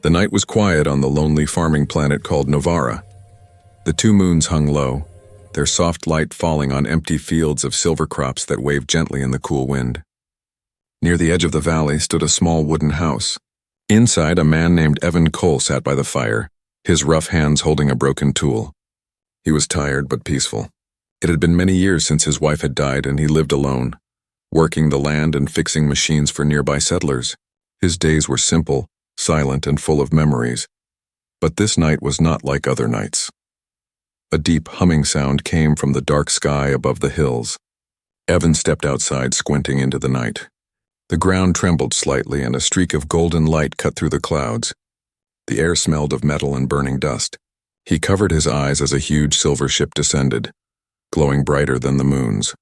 The night was quiet on the lonely farming planet called Novara. The two moons hung low, their soft light falling on empty fields of silver crops that waved gently in the cool wind. Near the edge of the valley stood a small wooden house. Inside, a man named Evan Cole sat by the fire, his rough hands holding a broken tool. He was tired but peaceful. It had been many years since his wife had died, and he lived alone, working the land and fixing machines for nearby settlers. His days were simple, silent, and full of memories. But this night was not like other nights. A deep humming sound came from the dark sky above the hills. Evan stepped outside, squinting into the night. The ground trembled slightly, and a streak of golden light cut through the clouds. The air smelled of metal and burning dust. He covered his eyes as a huge silver ship descended, glowing brighter than the moons.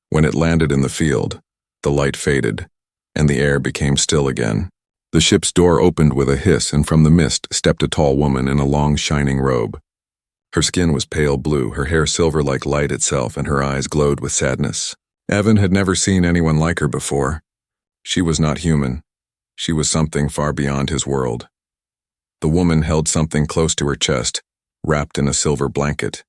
When it landed in the field, the light faded, and the air became still again. The ship's door opened with a hiss, and from the mist stepped a tall woman in a long, shining robe. Her skin was pale blue, her hair silver like light itself, and her eyes glowed with sadness. Evan had never seen anyone like her before. She was not human. She was something far beyond his world. The woman held something close to her chest, wrapped in a silver blanket.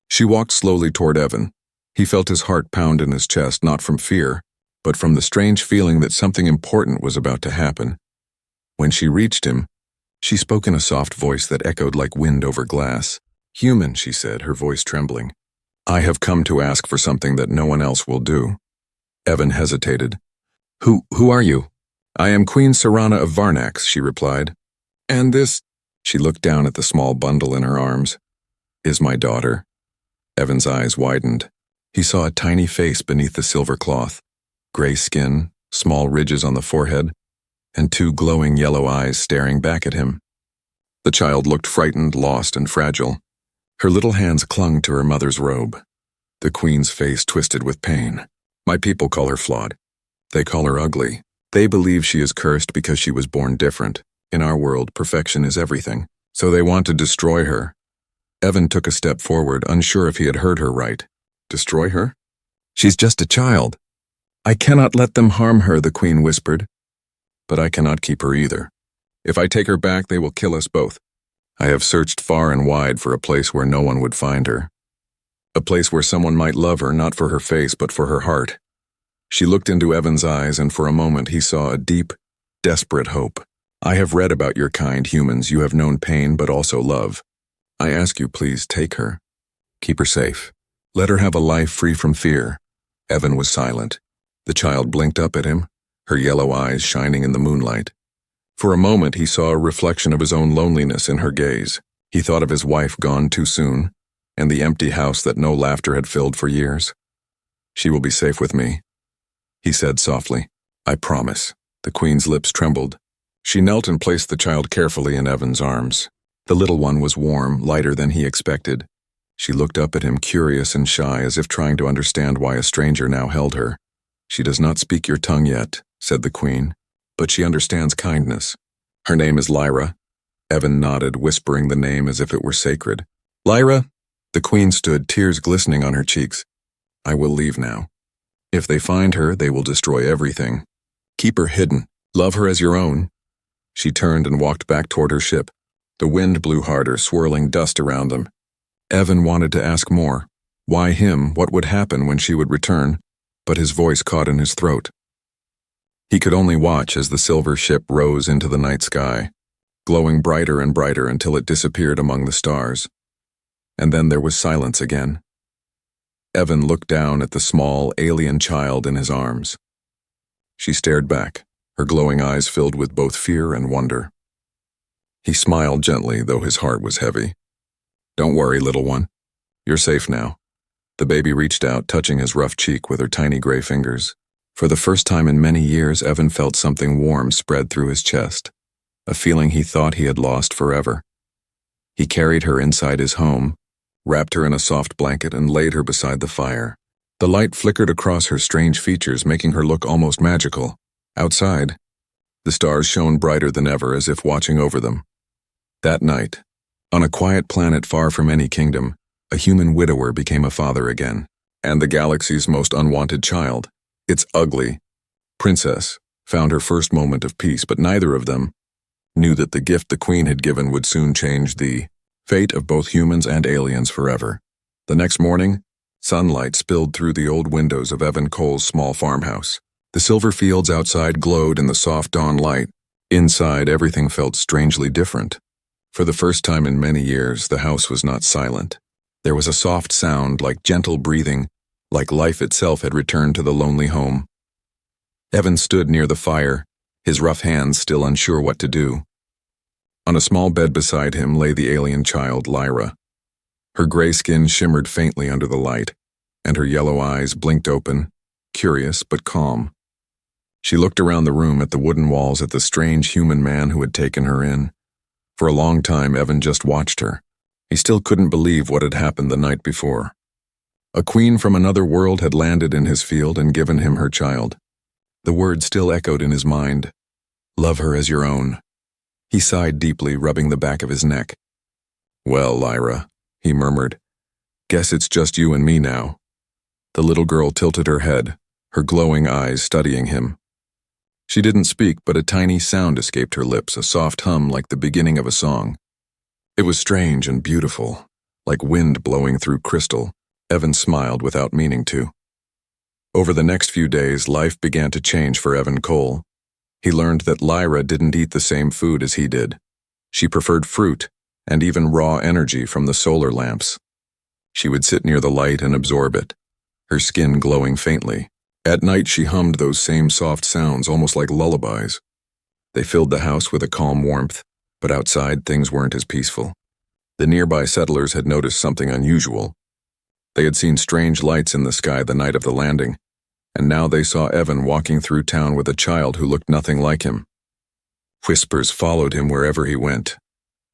She walked slowly toward Evan. He felt his heart pound in his chest, not from fear, but from the strange feeling that something important was about to happen. When she reached him, she spoke in a soft voice that echoed like wind over glass. "Human," she said, her voice trembling. "I have come to ask for something that no one else will do." Evan hesitated. Who are you?" "I am Queen Serana of Varnax," she replied. "And this," she looked down at the small bundle in her arms, "is my daughter." Evan's eyes widened. He saw a tiny face beneath the silver cloth, gray skin, small ridges on the forehead, and two glowing yellow eyes staring back at him. The child looked frightened, lost, and fragile. Her little hands clung to her mother's robe. The queen's face twisted with pain. "My people call her flawed. They call her ugly. They believe she is cursed because she was born different. In our world, perfection is everything. So they want to destroy her." Evan took a step forward, unsure if he had heard her right. "Destroy her? She's just a child." "I cannot let them harm her," the queen whispered. "But I cannot keep her either. If I take her back, they will kill us both. I have searched far and wide for a place where no one would find her. A place where someone might love her, not for her face, but for her heart." She looked into Evan's eyes, and for a moment he saw a deep, desperate hope. "I have read about your kind, humans. You have known pain, but also love. I ask you, please take her. Keep her safe. Let her have a life free from fear." Evan was silent. The child blinked up at him, her yellow eyes shining in the moonlight. For a moment he saw a reflection of his own loneliness in her gaze. He thought of his wife gone too soon, and the empty house that no laughter had filled for years. "She will be safe with me," he said softly. "I promise." The queen's lips trembled. She knelt and placed the child carefully in Evan's arms. The little one was warm, lighter than he expected. She looked up at him, curious and shy, as if trying to understand why a stranger now held her. "She does not speak your tongue yet," said the queen, "but she understands kindness. Her name is Lyra." Evan nodded, whispering the name as if it were sacred. "Lyra?" The queen stood, tears glistening on her cheeks. "I will leave now. If they find her, they will destroy everything. Keep her hidden. Love her as your own." She turned and walked back toward her ship. The wind blew harder, swirling dust around them. Evan wanted to ask more. Why him? What would happen when she would return? But his voice caught in his throat. He could only watch as the silver ship rose into the night sky, glowing brighter and brighter until it disappeared among the stars. And then there was silence again. Evan looked down at the small, alien child in his arms. She stared back, her glowing eyes filled with both fear and wonder. He smiled gently, though his heart was heavy. "Don't worry, little one. You're safe now." The baby reached out, touching his rough cheek with her tiny gray fingers. For the first time in many years, Evan felt something warm spread through his chest, a feeling he thought he had lost forever. He carried her inside his home, wrapped her in a soft blanket, and laid her beside the fire. The light flickered across her strange features, making her look almost magical. Outside, the stars shone brighter than ever, as if watching over them. That night, on a quiet planet far from any kingdom, a human widower became a father again, and the galaxy's most unwanted child, its ugly princess, found her first moment of peace, but neither of them, knew that the gift the Queen had given would soon change the fate of both humans and aliens forever. The next morning, sunlight spilled through the old windows of Evan Cole's small farmhouse. The silver fields outside glowed in the soft dawn light. Inside, everything felt strangely different. For the first time in many years, the house was not silent. There was a soft sound, like gentle breathing, like life itself had returned to the lonely home. Evan stood near the fire, his rough hands still unsure what to do. On a small bed beside him lay the alien child, Lyra. Her gray skin shimmered faintly under the light, and her yellow eyes blinked open, curious but calm. She looked around the room at the wooden walls, at the strange human man who had taken her in. For a long time, Evan just watched her. He still couldn't believe what had happened the night before. A queen from another world had landed in his field and given him her child. The words still echoed in his mind. Love her as your own. He sighed deeply, rubbing the back of his neck. Well, Lyra, he murmured. Guess it's just you and me now. The little girl tilted her head, her glowing eyes studying him. She didn't speak, but a tiny sound escaped her lips, a soft hum like the beginning of a song. It was strange and beautiful, like wind blowing through crystal. Evan smiled without meaning to. Over the next few days, life began to change for Evan Cole. He learned that Lyra didn't eat the same food as he did. She preferred fruit and even raw energy from the solar lamps. She would sit near the light and absorb it, her skin glowing faintly. At night she hummed those same soft sounds, almost like lullabies. They filled the house with a calm warmth, but outside things weren't as peaceful. The nearby settlers had noticed something unusual. They had seen strange lights in the sky the night of the landing, and now they saw Evan walking through town with a child who looked nothing like him. Whispers followed him wherever he went.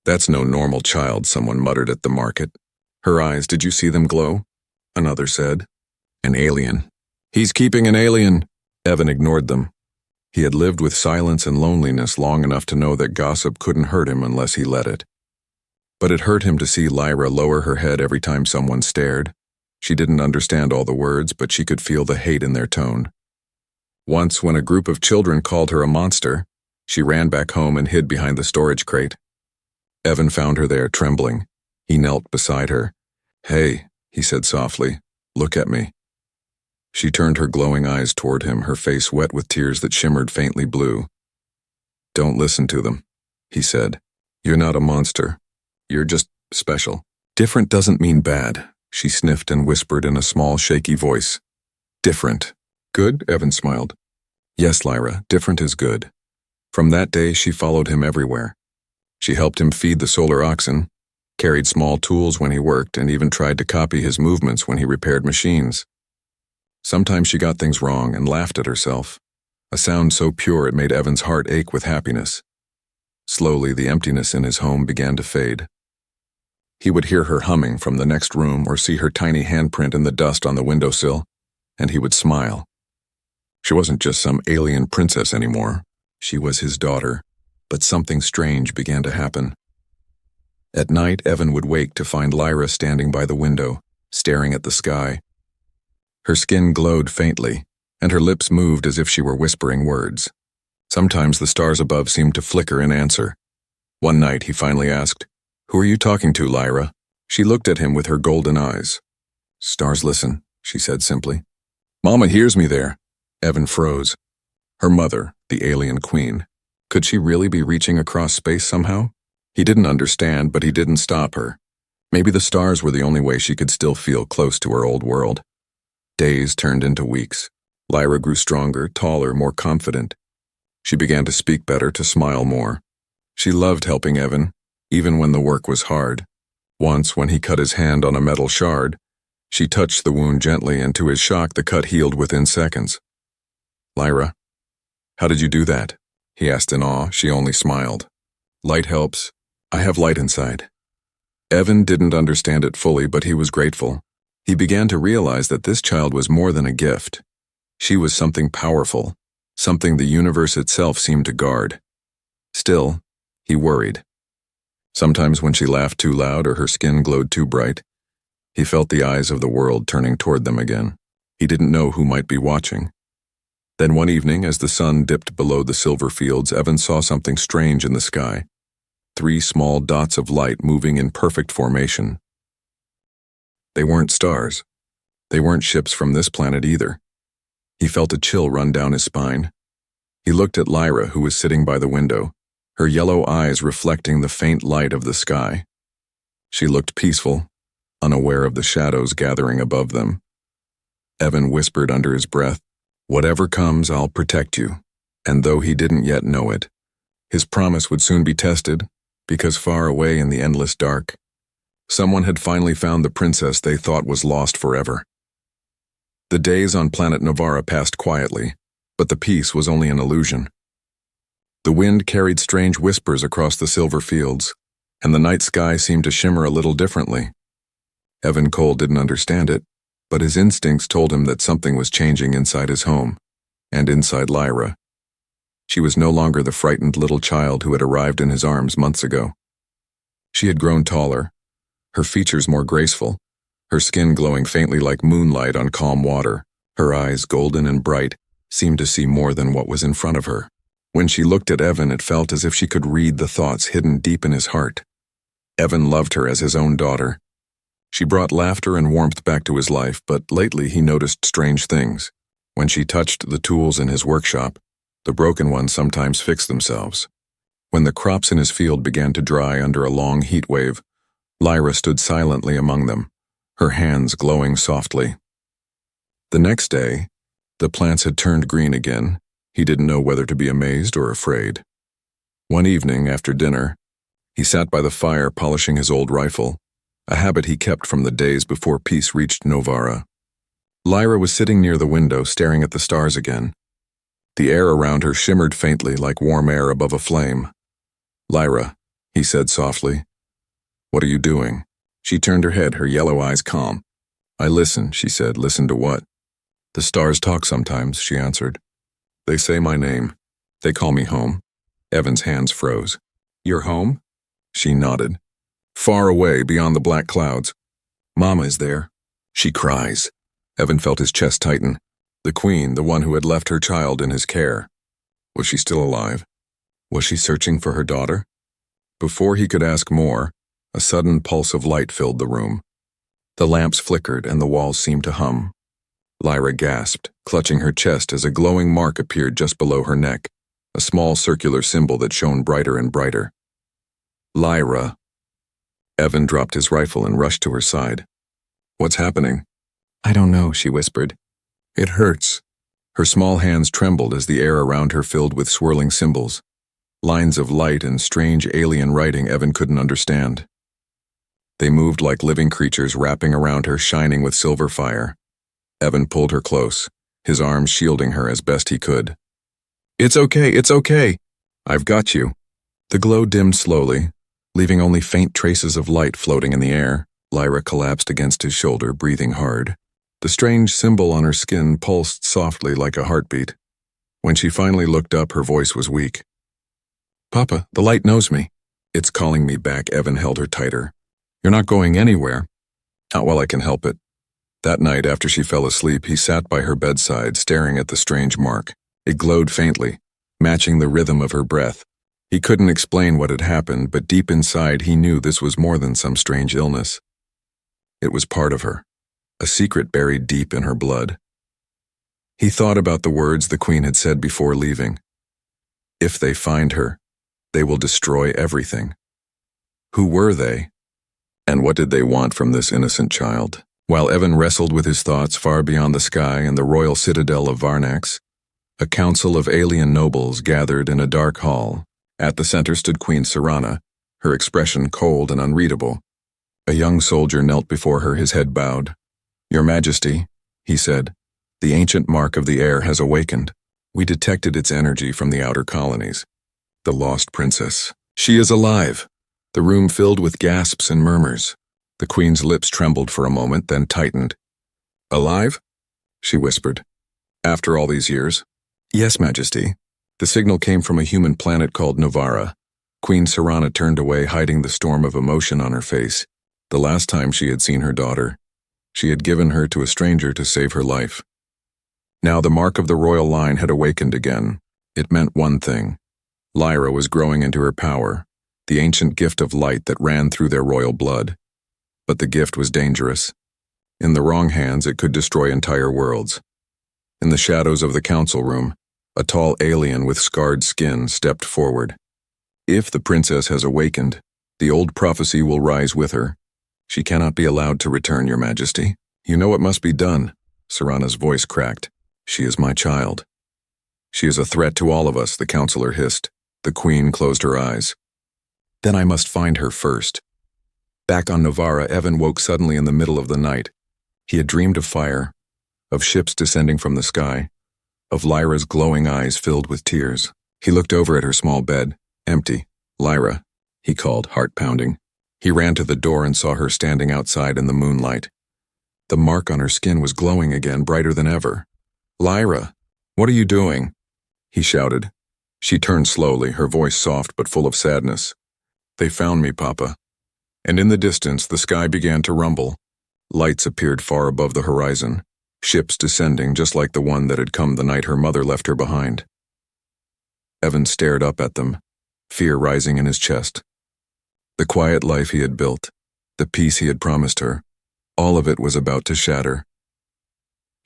That's no normal child, someone muttered at the market. Her eyes, did you see them glow? Another said. An alien. He's keeping an alien. Evan ignored them. He had lived with silence and loneliness long enough to know that gossip couldn't hurt him unless he let it. But it hurt him to see Lyra lower her head every time someone stared. She didn't understand all the words, but she could feel the hate in their tone. Once, when a group of children called her a monster, she ran back home and hid behind the storage crate. Evan found her there, trembling. He knelt beside her. Hey, he said softly, look at me. She turned her glowing eyes toward him, her face wet with tears that shimmered faintly blue. Don't listen to them, he said. You're not a monster. You're just special. Different doesn't mean bad, she sniffed and whispered in a small, shaky voice. Different. Good? Evan smiled. Yes, Lyra, different is good. From that day, she followed him everywhere. She helped him feed the solar oxen, carried small tools when he worked, and even tried to copy his movements when he repaired machines. Sometimes she got things wrong and laughed at herself, a sound so pure it made Evan's heart ache with happiness. Slowly, the emptiness in his home began to fade. He would hear her humming from the next room or see her tiny handprint in the dust on the windowsill, and he would smile. She wasn't just some alien princess anymore. She was his daughter, but something strange began to happen. At night, Evan would wake to find Lyra standing by the window, staring at the sky. Her skin glowed faintly, and her lips moved as if she were whispering words. Sometimes the stars above seemed to flicker in answer. One night he finally asked, "Who are you talking to, Lyra?" She looked at him with her golden eyes. "Stars listen," she said simply. "Mama hears me there." Evan froze. Her mother, the alien queen. Could she really be reaching across space somehow? He didn't understand, but he didn't stop her. Maybe the stars were the only way she could still feel close to her old world. Days turned into weeks. Lyra grew stronger, taller, more confident. She began to speak better, to smile more. She loved helping Evan, even when the work was hard. Once, when he cut his hand on a metal shard, she touched the wound gently, and to his shock, the cut healed within seconds. "Lyra, how did you do that?" he asked in awe. She only smiled. "Light helps. I have light inside." Evan didn't understand it fully, but he was grateful. He began to realize that this child was more than a gift. She was something powerful, something the universe itself seemed to guard. Still, he worried. Sometimes when she laughed too loud or her skin glowed too bright, he felt the eyes of the world turning toward them again. He didn't know who might be watching. Then one evening, as the sun dipped below the silver fields, Evan saw something strange in the sky. 3 small dots of light moving in perfect formation. They weren't stars. They weren't ships from this planet either. He felt a chill run down his spine. He looked at Lyra, who was sitting by the window, her yellow eyes reflecting the faint light of the sky. She looked peaceful, unaware of the shadows gathering above them. Evan whispered under his breath, "Whatever comes, I'll protect you." And though he didn't yet know it, his promise would soon be tested, because far away in the endless dark, someone had finally found the princess they thought was lost forever. The days on planet Novara passed quietly, but the peace was only an illusion. The wind carried strange whispers across the silver fields, and the night sky seemed to shimmer a little differently. Evan Cole didn't understand it, but his instincts told him that something was changing inside his home, and inside Lyra. She was no longer the frightened little child who had arrived in his arms months ago. She had grown taller, her features more graceful, her skin glowing faintly like moonlight on calm water. Her eyes, golden and bright, seemed to see more than what was in front of her. When she looked at Evan, it felt as if she could read the thoughts hidden deep in his heart. Evan loved her as his own daughter. She brought laughter and warmth back to his life, but lately he noticed strange things. When she touched the tools in his workshop, the broken ones sometimes fixed themselves. When the crops in his field began to dry under a long heat wave, Lyra stood silently among them, her hands glowing softly. The next day, the plants had turned green again. He didn't know whether to be amazed or afraid. One evening, after dinner, he sat by the fire polishing his old rifle, a habit he kept from the days before peace reached Novara. Lyra was sitting near the window, staring at the stars again. The air around her shimmered faintly like warm air above a flame. "Lyra," he said softly, "what are you doing?" She turned her head, her yellow eyes calm. "I listen," she said. "Listen to what?" "The stars talk sometimes," she answered. "They say my name. They call me home." Evan's hands froze. "You're home?" She nodded. "Far away, beyond the black clouds. Mama is there. She cries." Evan felt his chest tighten. The queen, the one who had left her child in his care. Was she still alive? Was she searching for her daughter? Before he could ask more, a sudden pulse of light filled the room. The lamps flickered and the walls seemed to hum. Lyra gasped, clutching her chest as a glowing mark appeared just below her neck, a small circular symbol that shone brighter and brighter. "Lyra." Evan dropped his rifle and rushed to her side. "What's happening?" "I don't know," she whispered. "It hurts." Her small hands trembled as the air around her filled with swirling symbols, lines of light and strange alien writing Evan couldn't understand. They moved like living creatures wrapping around her, shining with silver fire. Evan pulled her close, his arms shielding her as best he could. It's okay. I've got you." The glow dimmed slowly, leaving only faint traces of light floating in the air. Lyra collapsed against his shoulder, breathing hard. The strange symbol on her skin pulsed softly like a heartbeat. When she finally looked up, her voice was weak. "Papa, the light knows me." "It's calling me back." Evan held her tighter. "You're not going anywhere." "Not while I can help it." That night, after she fell asleep, he sat by her bedside, staring at the strange mark. It glowed faintly, matching the rhythm of her breath. He couldn't explain what had happened, but deep inside he knew this was more than some strange illness. It was part of her, a secret buried deep in her blood. He thought about the words the queen had said before leaving. If they find her, they will destroy everything. Who were they? And what did they want from this innocent child? While Evan wrestled with his thoughts far beyond the sky and the royal citadel of Varnax, a council of alien nobles gathered in a dark hall. At the center stood Queen Serana, her expression cold and unreadable. A young soldier knelt before her, his head bowed. "Your Majesty," he said, "the ancient mark of the air has awakened. We detected its energy from the outer colonies. The lost princess. She is alive." The room filled with gasps and murmurs. The queen's lips trembled for a moment, then tightened. "Alive?" she whispered. "After all these years?" "Yes, Majesty." The signal came from a human planet called Novara. Queen Serana turned away, hiding the storm of emotion on her face. The last time she had seen her daughter, she had given her to a stranger to save her life. Now the mark of the royal line had awakened again. It meant one thing. Lyra was growing into her power, the ancient gift of light that ran through their royal blood. But the gift was dangerous. In the wrong hands, it could destroy entire worlds. In the shadows of the council room, a tall alien with scarred skin stepped forward. If the princess has awakened, the old prophecy will rise with her. She cannot be allowed to return, Your Majesty. You know what must be done. Serana's voice cracked. She is my child. She is a threat to all of us, the counselor hissed. The queen closed her eyes. Then I must find her first. Back on Novara, Evan woke suddenly in the middle of the night. He had dreamed of fire, of ships descending from the sky, of Lyra's glowing eyes filled with tears. He looked over at her small bed, empty. Lyra, he called, heart pounding. He ran to the door and saw her standing outside in the moonlight. The mark on her skin was glowing again, brighter than ever. Lyra, what are you doing? He shouted. She turned slowly, her voice soft but full of sadness. They found me, Papa. And in the distance, the sky began to rumble. Lights appeared far above the horizon, ships descending just like the one that had come the night her mother left her behind. Evan stared up at them, fear rising in his chest. The quiet life he had built, the peace he had promised her, all of it was about to shatter.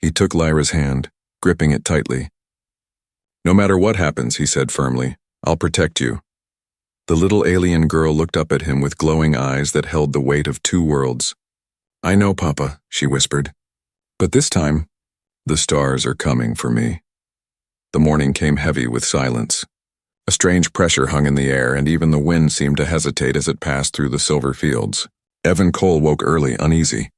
He took Lyra's hand, gripping it tightly. No matter what happens, he said firmly, I'll protect you. The little alien girl looked up at him with glowing eyes that held the weight of two worlds. I know, Papa, she whispered. But this time, the stars are coming for me. The morning came heavy with silence. A strange pressure hung in the air, and even the wind seemed to hesitate as it passed through the silver fields. Evan Cole woke early, uneasy.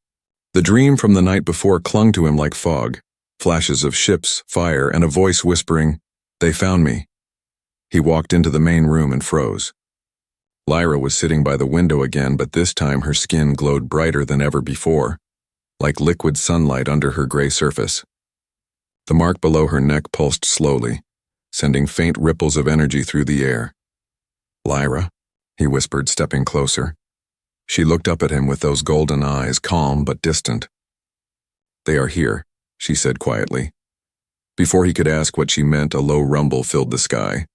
The dream from the night before clung to him like fog, flashes of ships, fire, and a voice whispering, They found me. He walked into the main room and froze. Lyra was sitting by the window again, but this time her skin glowed brighter than ever before, like liquid sunlight under her gray surface. The mark below her neck pulsed slowly, sending faint ripples of energy through the air. Lyra, he whispered, stepping closer. She looked up at him with those golden eyes, calm but distant. They are here, she said quietly. Before he could ask what she meant, a low rumble filled the sky.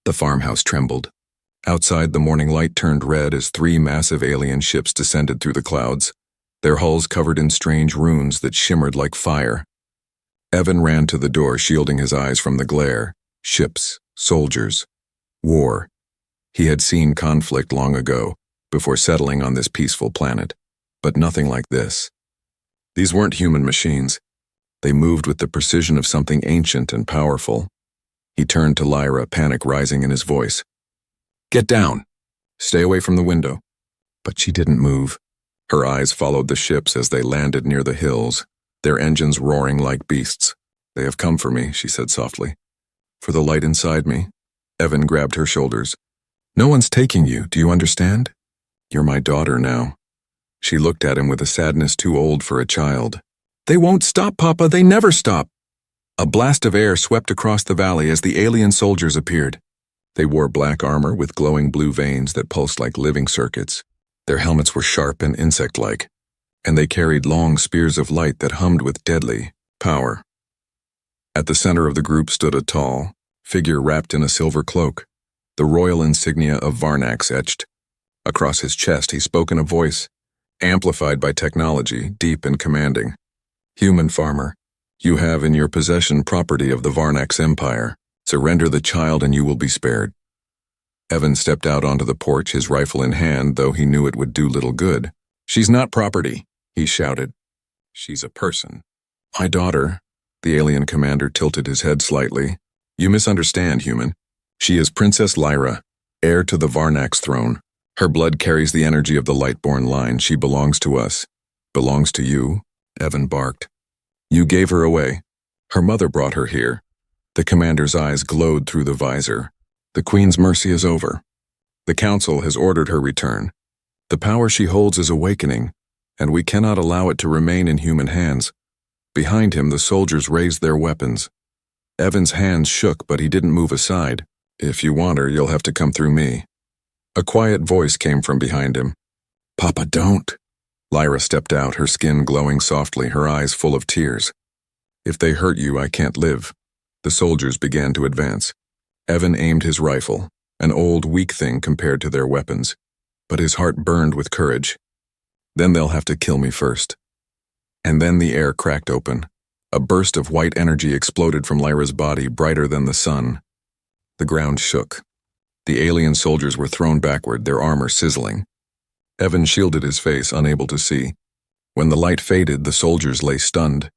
The farmhouse trembled. Outside, the morning light turned red as three massive alien ships descended through the clouds, their hulls covered in strange runes that shimmered like fire. Evan ran to the door, shielding his eyes from the glare. Ships, soldiers, war. He had seen conflict long ago, before settling on this peaceful planet, but nothing like this. These weren't human machines. They moved with the precision of something ancient and powerful. He turned to Lyra, panic rising in his voice. Get down. Stay away from the window. But she didn't move. Her eyes followed the ships as they landed near the hills, their engines roaring like beasts. They have come for me, she said softly. For the light inside me. Evan grabbed her shoulders. No one's taking you, do you understand? You're my daughter now. She looked at him with a sadness too old for a child. They won't stop, Papa, they never stop. A blast of air swept across the valley as the alien soldiers appeared. They wore black armor with glowing blue veins that pulsed like living circuits. Their helmets were sharp and insect-like, and they carried long spears of light that hummed with deadly power. At the center of the group stood a tall figure wrapped in a silver cloak, the royal insignia of Varnax etched. Across his chest he spoke in a voice, amplified by technology, deep and commanding. Human farmer, you have in your possession property of the Varnax Empire. Surrender the child and you will be spared. Evan stepped out onto the porch, his rifle in hand, though he knew it would do little good. She's not property, he shouted. She's a person. My daughter, the alien commander tilted his head slightly. You misunderstand, human. She is Princess Lyra, heir to the Varnax throne. Her blood carries the energy of the Lightborn line. She belongs to us. Belongs to you, Evan barked. You gave her away. Her mother brought her here. The commander's eyes glowed through the visor. The Queen's mercy is over. The Council has ordered her return. The power she holds is awakening, and we cannot allow it to remain in human hands. Behind him, the soldiers raised their weapons. Evan's hands shook, but he didn't move aside. If you want her, you'll have to come through me. A quiet voice came from behind him. Papa, don't. Lyra stepped out, her skin glowing softly, her eyes full of tears. If they hurt you, I can't live. The soldiers began to advance. Evan aimed his rifle, an old, weak thing compared to their weapons, but his heart burned with courage. Then they'll have to kill me first. And then the air cracked open. A burst of white energy exploded from Lyra's body, brighter than the sun. The ground shook. The alien soldiers were thrown backward, their armor sizzling. Evan shielded his face, unable to see. When the light faded, the soldiers lay stunned.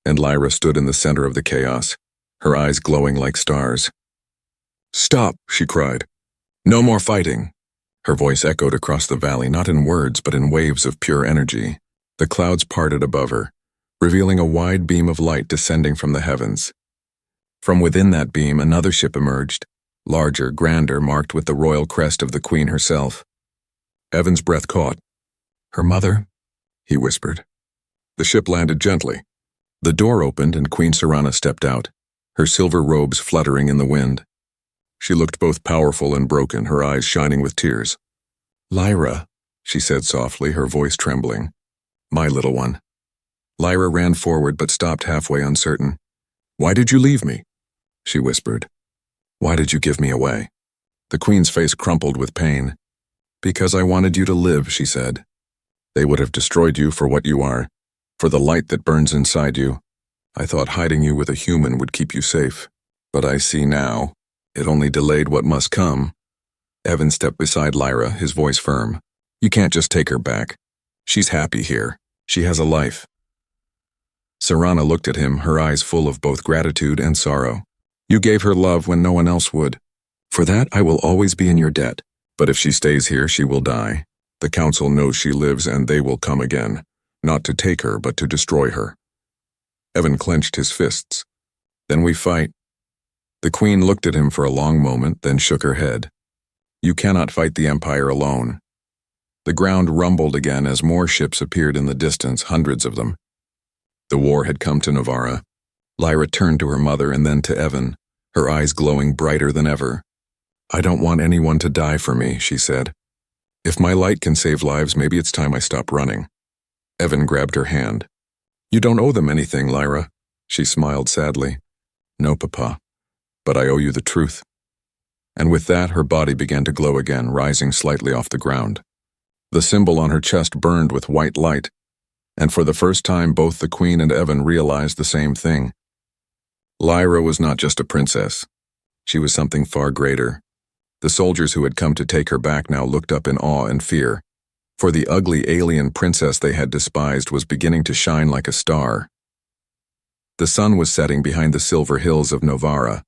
And Lyra stood in the center of the chaos, her eyes glowing like stars. "Stop," she cried. "No more fighting." Her voice echoed across the valley, not in words, but in waves of pure energy. The clouds parted above her, revealing a wide beam of light descending from the heavens. From within that beam, another ship emerged, larger, grander, marked with the royal crest of the Queen herself. Evan's breath caught. "Her mother?" he whispered. The ship landed gently. The door opened and Queen Serana stepped out, her silver robes fluttering in the wind. She looked both powerful and broken, her eyes shining with tears. "Lyra," she said softly, her voice trembling. "My little one." Lyra ran forward but stopped halfway, uncertain. "Why did you leave me?" she whispered. "Why did you give me away?" The Queen's face crumpled with pain. "Because I wanted you to live," she said. "They would have destroyed you for what you are, for the light that burns inside you. I thought hiding you with a human would keep you safe. But I see now, it only delayed what must come." Evan stepped beside Lyra, his voice firm. "You can't just take her back. She's happy here. She has a life." Serana looked at him, her eyes full of both gratitude and sorrow. "You gave her love when no one else would. For that, I will always be in your debt. But if she stays here, she will die. The Council knows she lives and they will come again, not to take her, but to destroy her." Evan clenched his fists. "Then we fight." The Queen looked at him for a long moment, then shook her head. "You cannot fight the Empire alone." The ground rumbled again as more ships appeared in the distance, hundreds of them. The war had come to Novara. Lyra turned to her mother and then to Evan, her eyes glowing brighter than ever. "I don't want anyone to die for me," she said. "If my light can save lives, maybe it's time I stop running." Evan grabbed her hand. "You don't owe them anything, Lyra." She smiled sadly. "No, Papa, but I owe you the truth." And with that, her body began to glow again, rising slightly off the ground. The symbol on her chest burned with white light, and for the first time both the Queen and Evan realized the same thing. Lyra was not just a princess. She was something far greater. The soldiers who had come to take her back now looked up in awe and fear, for the ugly alien princess they had despised was beginning to shine like a star. The sun was setting behind the silver hills of Novara,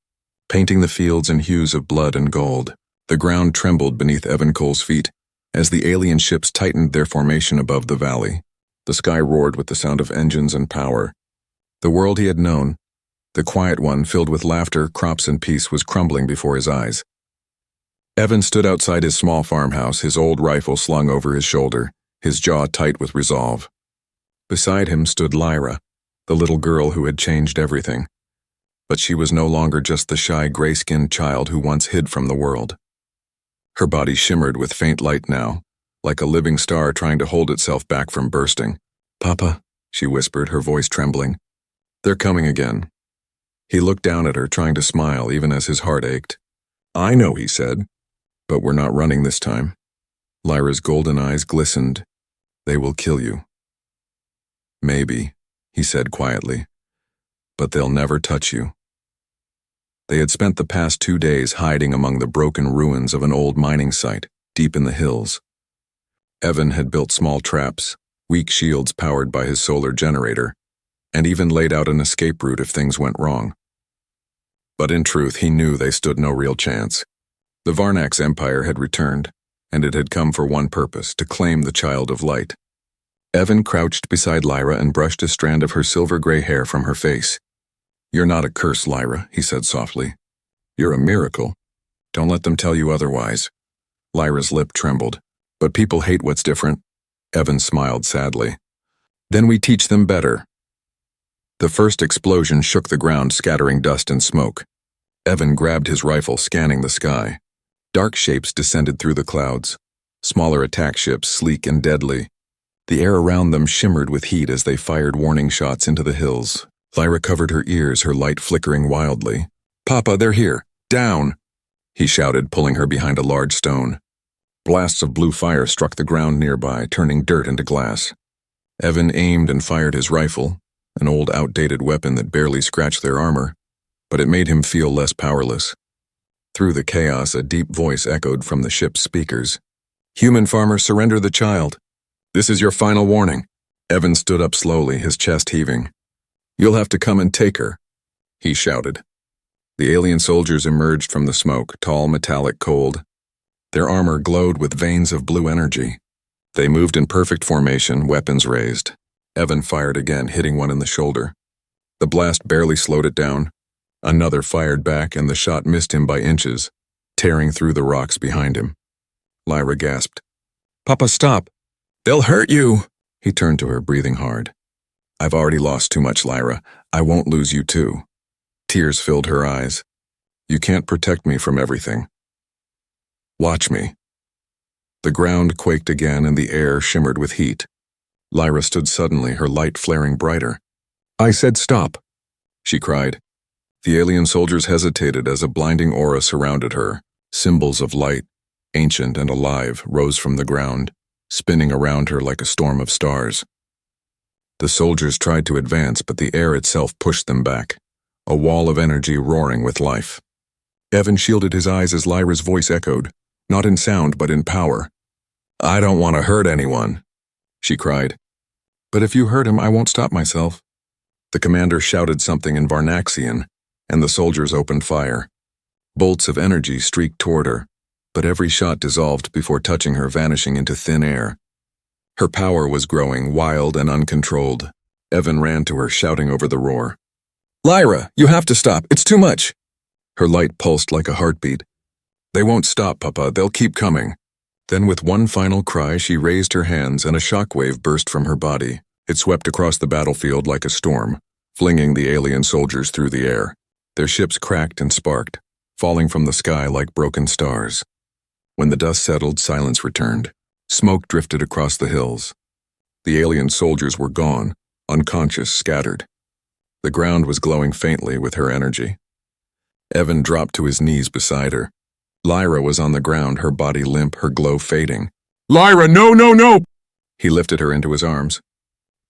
painting the fields in hues of blood and gold. The ground trembled beneath Evan Cole's feet as the alien ships tightened their formation above the valley. The sky roared with the sound of engines and power. The world he had known, the quiet one filled with laughter, crops, and peace, was crumbling before his eyes. Evan stood outside his small farmhouse, his old rifle slung over his shoulder, his jaw tight with resolve. Beside him stood Lyra, the little girl who had changed everything. But she was no longer just the shy, gray-skinned child who once hid from the world. Her body shimmered with faint light now, like a living star trying to hold itself back from bursting. "Papa," she whispered, her voice trembling. "They're coming again." He looked down at her, trying to smile even as his heart ached. "I know," he said, "but we're not running this time." Lyra's golden eyes glistened. "They will kill you." "Maybe," he said quietly, "but they'll never touch you." They had spent the past 2 days hiding among the broken ruins of an old mining site, deep in the hills. Evan had built small traps, weak shields powered by his solar generator, and even laid out an escape route if things went wrong. But in truth, he knew they stood no real chance. The Varnax Empire had returned, and it had come for one purpose: to claim the Child of Light. Evan crouched beside Lyra and brushed a strand of her silver-gray hair from her face. "You're not a curse, Lyra," he said softly. "You're a miracle. Don't let them tell you otherwise." Lyra's lip trembled. "But people hate what's different." Evan smiled sadly. "Then we teach them better." The first explosion shook the ground, scattering dust and smoke. Evan grabbed his rifle, scanning the sky. Dark shapes descended through the clouds. Smaller attack ships, sleek and deadly. The air around them shimmered with heat as they fired warning shots into the hills. Lyra covered her ears, her light flickering wildly. "Papa, they're here! Down!" he shouted, pulling her behind a large stone. Blasts of blue fire struck the ground nearby, turning dirt into glass. Evan aimed and fired his rifle, an old outdated weapon that barely scratched their armor, but it made him feel less powerless. Through the chaos, a deep voice echoed from the ship's speakers. "Human farmer, surrender the child. This is your final warning." Evan stood up slowly, his chest heaving. "You'll have to come and take her," he shouted. The alien soldiers emerged from the smoke, tall, metallic, cold. Their armor glowed with veins of blue energy. They moved in perfect formation, weapons raised. Evan fired again, hitting one in the shoulder. The blast barely slowed it down. Another fired back, and the shot missed him by inches, tearing through the rocks behind him. Lyra gasped. "Papa, stop! They'll hurt you!" He turned to her, breathing hard. "I've already lost too much, Lyra. I won't lose you too." Tears filled her eyes. "You can't protect me from everything. Watch me." The ground quaked again and the air shimmered with heat. Lyra stood suddenly, her light flaring brighter. "I said stop," she cried. The alien soldiers hesitated as a blinding aura surrounded her. Symbols of light, ancient and alive, rose from the ground, spinning around her like a storm of stars. The soldiers tried to advance, but the air itself pushed them back, a wall of energy roaring with life. Evan shielded his eyes as Lyra's voice echoed, not in sound but in power. "I don't want to hurt anyone," she cried. "But if you hurt him, I won't stop myself." The commander shouted something in Varnaxian, and the soldiers opened fire. Bolts of energy streaked toward her, but every shot dissolved before touching her, vanishing into thin air. Her power was growing, wild and uncontrolled. Evan ran to her, shouting over the roar. "Lyra, you have to stop. It's too much." Her light pulsed like a heartbeat. "They won't stop, Papa. They'll keep coming." Then with one final cry, she raised her hands and a shockwave burst from her body. It swept across the battlefield like a storm, flinging the alien soldiers through the air. Their ships cracked and sparked, falling from the sky like broken stars. When the dust settled, silence returned. Smoke drifted across the hills. The alien soldiers were gone, unconscious, scattered. The ground was glowing faintly with her energy. Evan dropped to his knees beside her. Lyra was on the ground, her body limp, her glow fading. "Lyra, no, no, no!" He lifted her into his arms.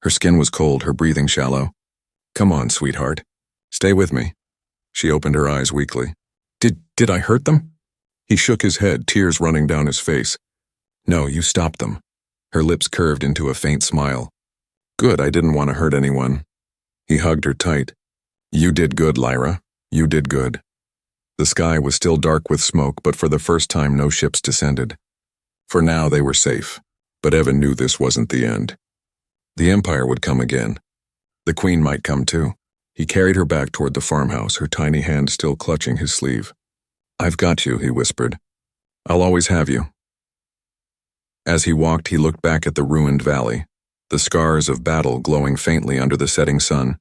Her skin was cold, her breathing shallow. "Come on, sweetheart. Stay with me." She opened her eyes weakly. Did I hurt them?" He shook his head, tears running down his face. "No, you stopped them." Her lips curved into a faint smile. "Good, I didn't want to hurt anyone." He hugged her tight. "You did good, Lyra. You did good." The sky was still dark with smoke, but for the first time no ships descended. For now they were safe, but Evan knew this wasn't the end. The Empire would come again. The Queen might come too. He carried her back toward the farmhouse, her tiny hand still clutching his sleeve. "I've got you," he whispered. "I'll always have you." As he walked, he looked back at the ruined valley, the scars of battle glowing faintly under the setting sun.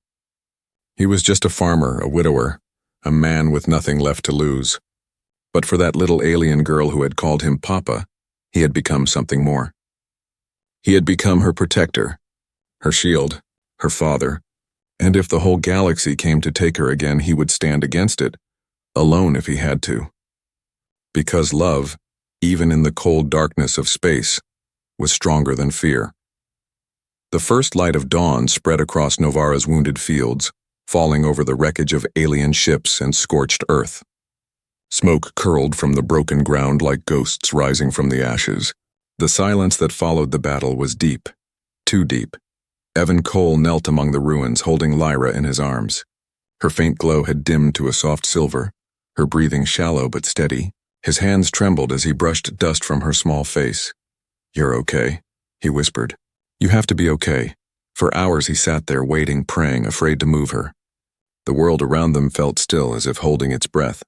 He was just a farmer, a widower, a man with nothing left to lose. But for that little alien girl who had called him Papa, he had become something more. He had become her protector, her shield, her father, and if the whole galaxy came to take her again, he would stand against it, alone if he had to. Because love, even in the cold darkness of space, was stronger than fear. The first light of dawn spread across Novara's wounded fields, falling over the wreckage of alien ships and scorched earth. Smoke curled from the broken ground like ghosts rising from the ashes. The silence that followed the battle was deep, too deep. Evan Cole knelt among the ruins, holding Lyra in his arms. Her faint glow had dimmed to a soft silver, her breathing shallow but steady. His hands trembled as he brushed dust from her small face. "You're okay," he whispered. "You have to be okay." For hours he sat there waiting, praying, afraid to move her. The world around them felt still, as if holding its breath.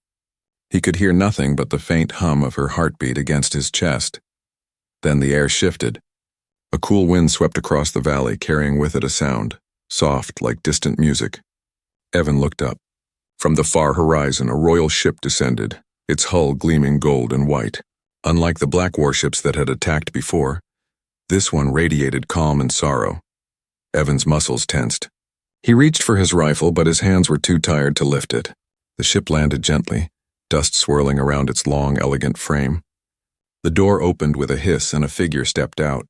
He could hear nothing but the faint hum of her heartbeat against his chest. Then the air shifted. A cool wind swept across the valley, carrying with it a sound, soft like distant music. Evan looked up. From the far horizon, a royal ship descended, its hull gleaming gold and white. Unlike the black warships that had attacked before, this one radiated calm and sorrow. Evan's muscles tensed. He reached for his rifle, but his hands were too tired to lift it. The ship landed gently, dust swirling around its long, elegant frame. The door opened with a hiss and a figure stepped out.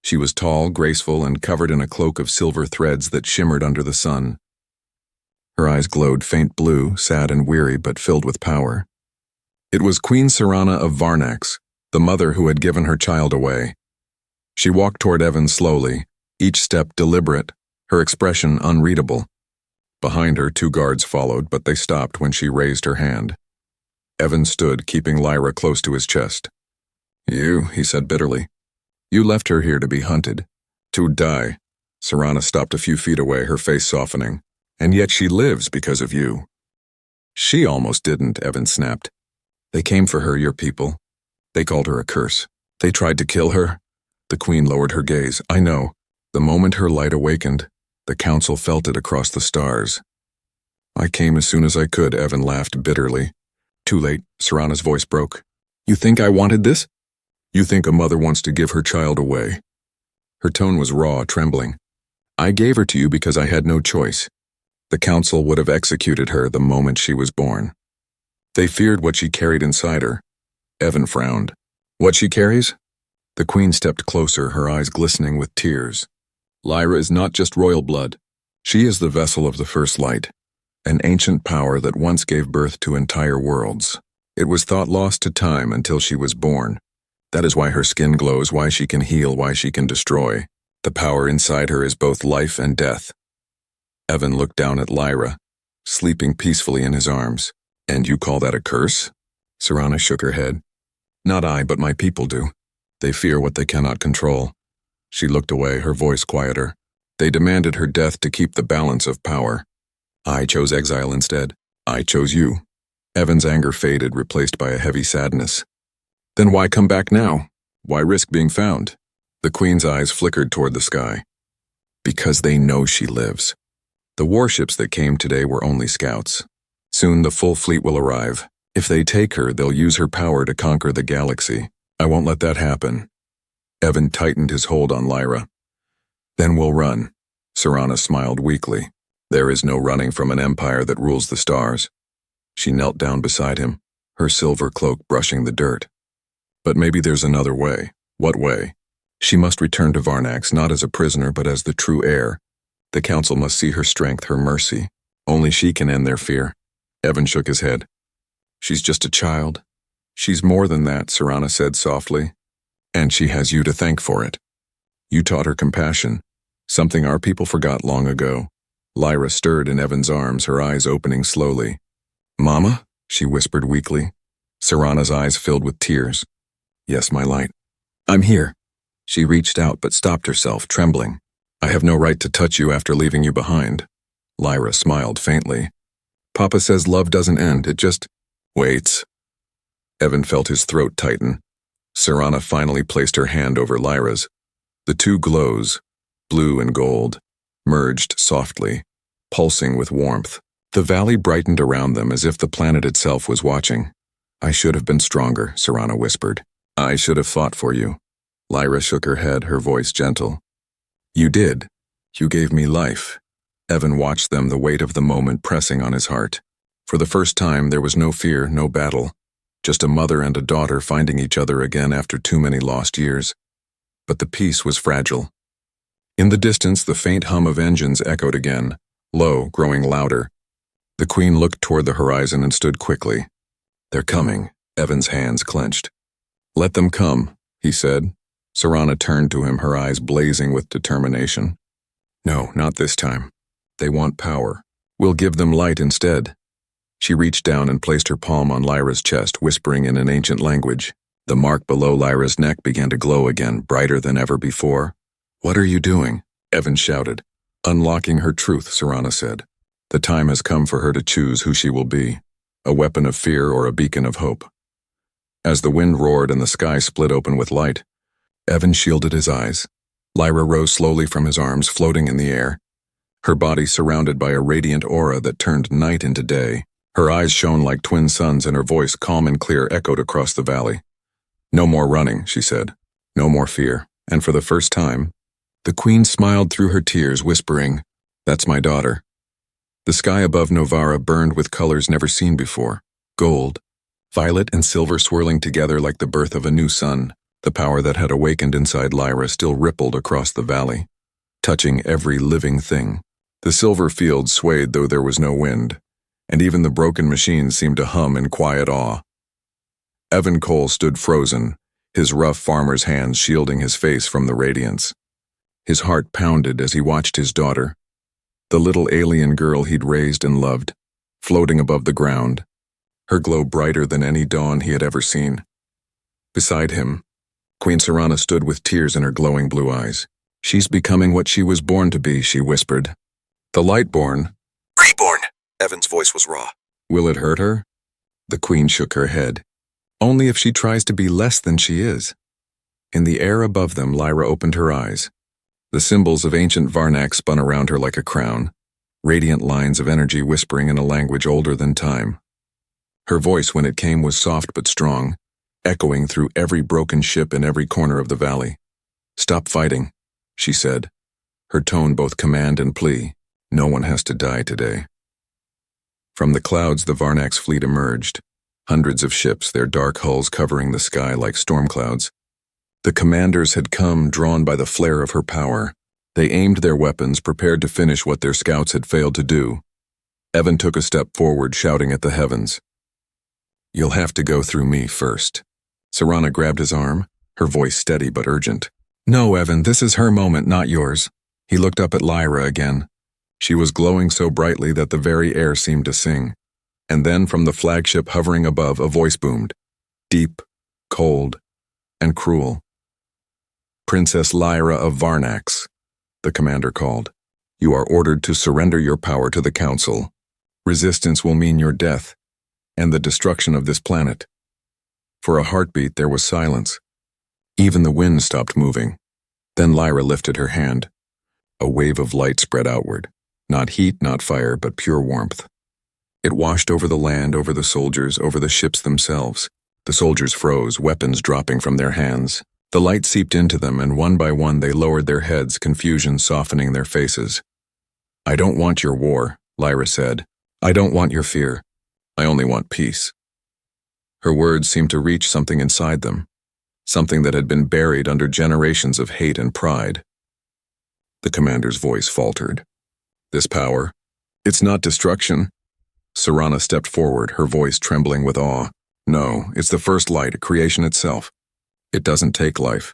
She was tall, graceful, and covered in a cloak of silver threads that shimmered under the sun. Her eyes glowed faint blue, sad and weary, but filled with power. It was Queen Serana of Varnax, the mother who had given her child away. She walked toward Evan slowly, each step deliberate, her expression unreadable. Behind her, 2 guards followed, but they stopped when she raised her hand. Evan stood, keeping Lyra close to his chest. "You," he said bitterly. "You left her here to be hunted. To die." Serana stopped a few feet away, her face softening. "And yet she lives because of you." "She almost didn't," Evan snapped. "They came for her, your people. They called her a curse. They tried to kill her." The Queen lowered her gaze. "I know." The moment her light awakened, the council felt it across the stars. "I came as soon as I could," Evan laughed bitterly. "Too late," Serana's voice broke. "You think I wanted this? You think a mother wants to give her child away?" Her tone was raw, trembling. "I gave her to you because I had no choice. The council would have executed her the moment she was born. They feared what she carried inside her." Evan frowned. "What she carries?" The Queen stepped closer, her eyes glistening with tears. "Lyra is not just royal blood. She is the vessel of the First Light, an ancient power that once gave birth to entire worlds. It was thought lost to time until she was born. That is why her skin glows, why she can heal, why she can destroy. The power inside her is both life and death." Evan looked down at Lyra, sleeping peacefully in his arms. "And you call that a curse?" Serana shook her head. "Not I, but my people do. They fear what they cannot control." She looked away, her voice quieter. "They demanded her death to keep the balance of power. I chose exile instead. I chose you." Evan's anger faded, replaced by a heavy sadness. "Then why come back now? Why risk being found?" The Queen's eyes flickered toward the sky. "Because they know she lives. The warships that came today were only scouts. Soon the full fleet will arrive. If they take her, they'll use her power to conquer the galaxy. I won't let that happen." Evan tightened his hold on Lyra. "Then we'll run." Serana smiled weakly. "There is no running from an empire that rules the stars." She knelt down beside him, her silver cloak brushing the dirt. "But maybe there's another way." "What way?" "She must return to Varnax, not as a prisoner, but as the true heir. The council must see her strength, her mercy. Only she can end their fear." Evan shook his head. "She's just a child." "She's more than that," Serana said softly. "And she has you to thank for it. You taught her compassion, something our people forgot long ago." Lyra stirred in Evan's arms, her eyes opening slowly. "Mama?" she whispered weakly. Serana's eyes filled with tears. "Yes, my light." "I'm here." She reached out but stopped herself, trembling. "I have no right to touch you after leaving you behind." Lyra smiled faintly. "Papa says love doesn't end, it just waits." Evan felt his throat tighten. Serana finally placed her hand over Lyra's. The 2 glows, blue and gold, merged softly, pulsing with warmth. The valley brightened around them as if the planet itself was watching. "I should have been stronger," Serana whispered. "I should have fought for you." Lyra shook her head, her voice gentle. "You did. You gave me life." Evan watched them, the weight of the moment pressing on his heart. For the first time, there was no fear, no battle. Just a mother and a daughter finding each other again after too many lost years. But the peace was fragile. In the distance, the faint hum of engines echoed again, low, growing louder. The Queen looked toward the horizon and stood quickly. "They're coming." Evan's hands clenched. "Let them come," he said. Serana turned to him, her eyes blazing with determination. "No, not this time. They want power. We'll give them light instead." She reached down and placed her palm on Lyra's chest, whispering in an ancient language. The mark below Lyra's neck began to glow again, brighter than ever before. "What are you doing?" Evan shouted. "Unlocking her truth," Serana said. "The time has come for her to choose who she will be, a weapon of fear or a beacon of hope." As the wind roared and the sky split open with light, Evan shielded his eyes. Lyra rose slowly from his arms, floating in the air, her body surrounded by a radiant aura that turned night into day. Her eyes shone like twin suns and her voice, calm and clear, echoed across the valley. "No more running," she said. "No more fear." And for the first time, the Queen smiled through her tears, whispering, That's my daughter. The sky above Novara burned with colors never seen before. Gold, violet and silver swirling together like the birth of a new sun. The power that had awakened inside Lyra still rippled across the valley, touching every living thing. The silver fields swayed though there was no wind, and even the broken machines seemed to hum in quiet awe. Evan Cole stood frozen, his rough farmer's hands shielding his face from the radiance. His heart pounded as he watched his daughter, the little alien girl he'd raised and loved, floating above the ground, her glow brighter than any dawn he had ever seen. Beside him, Queen Serana stood with tears in her glowing blue eyes. She's becoming what she was born to be, she whispered. The Lightborn. Reborn! Evan's voice was raw. Will it hurt her? The Queen shook her head. Only if she tries to be less than she is. In the air above them, Lyra opened her eyes. The symbols of ancient Varnak spun around her like a crown, radiant lines of energy whispering in a language older than time. Her voice, when it came, was soft but strong, echoing through every broken ship in every corner of the valley. Stop fighting, she said, her tone both command and plea. No one has to die today. From the clouds, the Varnak's fleet emerged, hundreds of ships, their dark hulls covering the sky like storm clouds. The commanders had come, drawn by the flare of her power. They aimed their weapons, prepared to finish what their scouts had failed to do. Evan took a step forward, shouting at the heavens. You'll have to go through me first. Serana grabbed his arm, her voice steady but urgent. No, Evan, this is her moment, not yours. He looked up at Lyra again. She was glowing so brightly that the very air seemed to sing. And then from the flagship hovering above, a voice boomed. Deep, cold, and cruel. Princess Lyra of Varnax, the commander called. You are ordered to surrender your power to the Council. Resistance will mean your death, and the destruction of this planet. For a heartbeat, there was silence. Even the wind stopped moving. Then Lyra lifted her hand. A wave of light spread outward. Not heat, not fire, but pure warmth. It washed over the land, over the soldiers, over the ships themselves. The soldiers froze, weapons dropping from their hands. The light seeped into them, and one by one they lowered their heads, confusion softening their faces. I don't want your war, Lyra said. I don't want your fear. I only want peace. Her words seemed to reach something inside them, something that had been buried under generations of hate and pride. The commander's voice faltered. This power, it's not destruction. Serana stepped forward, her voice trembling with awe. No, it's the first light, creation itself. It doesn't take life.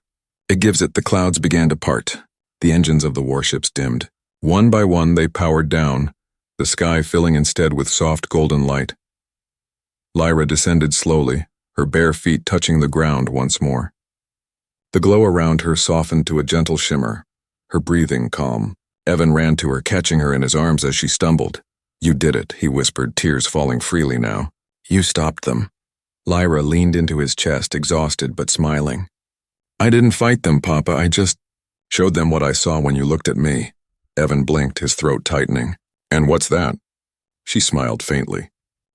It gives it. The clouds began to part. The engines of the warships dimmed. One by one they powered down, the sky filling instead with soft golden light. Lyra descended slowly, her bare feet touching the ground once more. The glow around her softened to a gentle shimmer, her breathing calm. Evan ran to her, catching her in his arms as she stumbled. You did it, he whispered, tears falling freely now. You stopped them. Lyra leaned into his chest, exhausted but smiling. I didn't fight them, Papa, I just showed them what I saw when you looked at me. Evan blinked, his throat tightening. And what's that? She smiled faintly.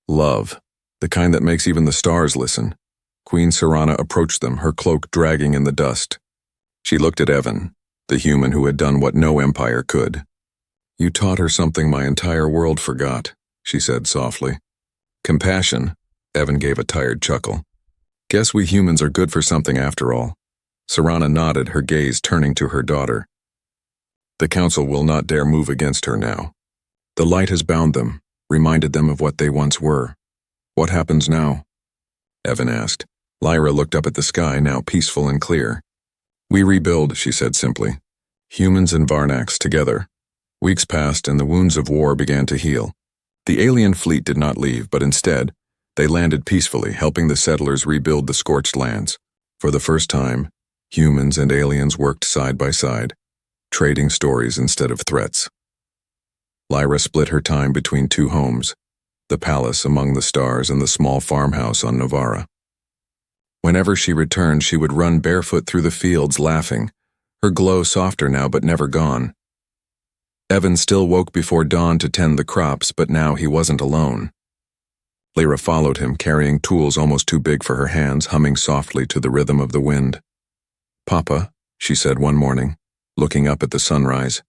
Love, the kind that makes even the stars listen. Queen Serana approached them, her cloak dragging in the dust. She looked at Evan, the human who had done what no empire could. You taught her something my entire world forgot, she said softly. Compassion. Evan gave a tired chuckle. Guess we humans are good for something after all. Serana nodded, her gaze turning to her daughter. The Council will not dare move against her now. The light has bound them, reminded them of what they once were. What happens now? Evan asked. Lyra looked up at the sky, now peaceful and clear. We rebuild, she said simply. Humans and Varnax together. Weeks passed and the wounds of war began to heal. The alien fleet did not leave, but instead, they landed peacefully, helping the settlers rebuild the scorched lands. For the first time, humans and aliens worked side by side, trading stories instead of threats. Lyra split her time between two homes, the palace among the stars and the small farmhouse on Novara. Whenever she returned, she would run barefoot through the fields, laughing, her glow softer now but never gone. Evan still woke before dawn to tend the crops, but now he wasn't alone. Lyra followed him, carrying tools almost too big for her hands, humming softly to the rhythm of the wind. Papa, she said one morning, looking up at the sunrise.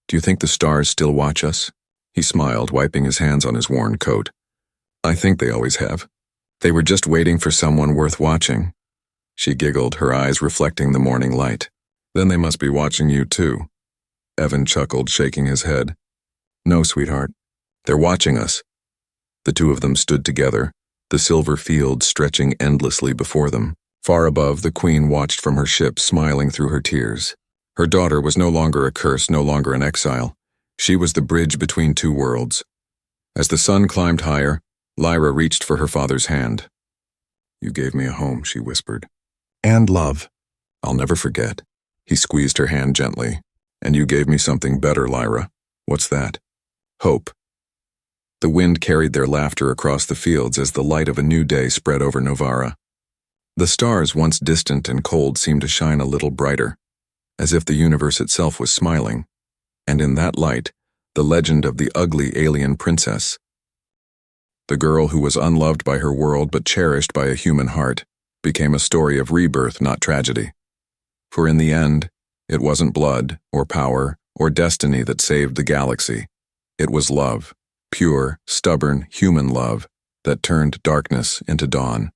Do you think the stars still watch us? He smiled, wiping his hands on his worn coat. I think they always have. They were just waiting for someone worth watching. She giggled, her eyes reflecting the morning light. Then they must be watching you too. Evan chuckled, shaking his head. No, sweetheart. They're watching us. The two of them stood together, the silver field stretching endlessly before them. Far above, the queen watched from her ship, smiling through her tears. Her daughter was no longer a curse, no longer an exile. She was the bridge between two worlds. As the sun climbed higher, Lyra reached for her father's hand. You gave me a home, she whispered. And love. I'll never forget. He squeezed her hand gently. And you gave me something better, Lyra. What's that? Hope. The wind carried their laughter across the fields as the light of a new day spread over Novara. The stars, once distant and cold, seemed to shine a little brighter, as if the universe itself was smiling. And in that light, the legend of the ugly alien princess. The girl who was unloved by her world but cherished by a human heart became a story of rebirth, not tragedy. For in the end, it wasn't blood, or power, or destiny that saved the galaxy. It was love, pure, stubborn, human love, that turned darkness into dawn.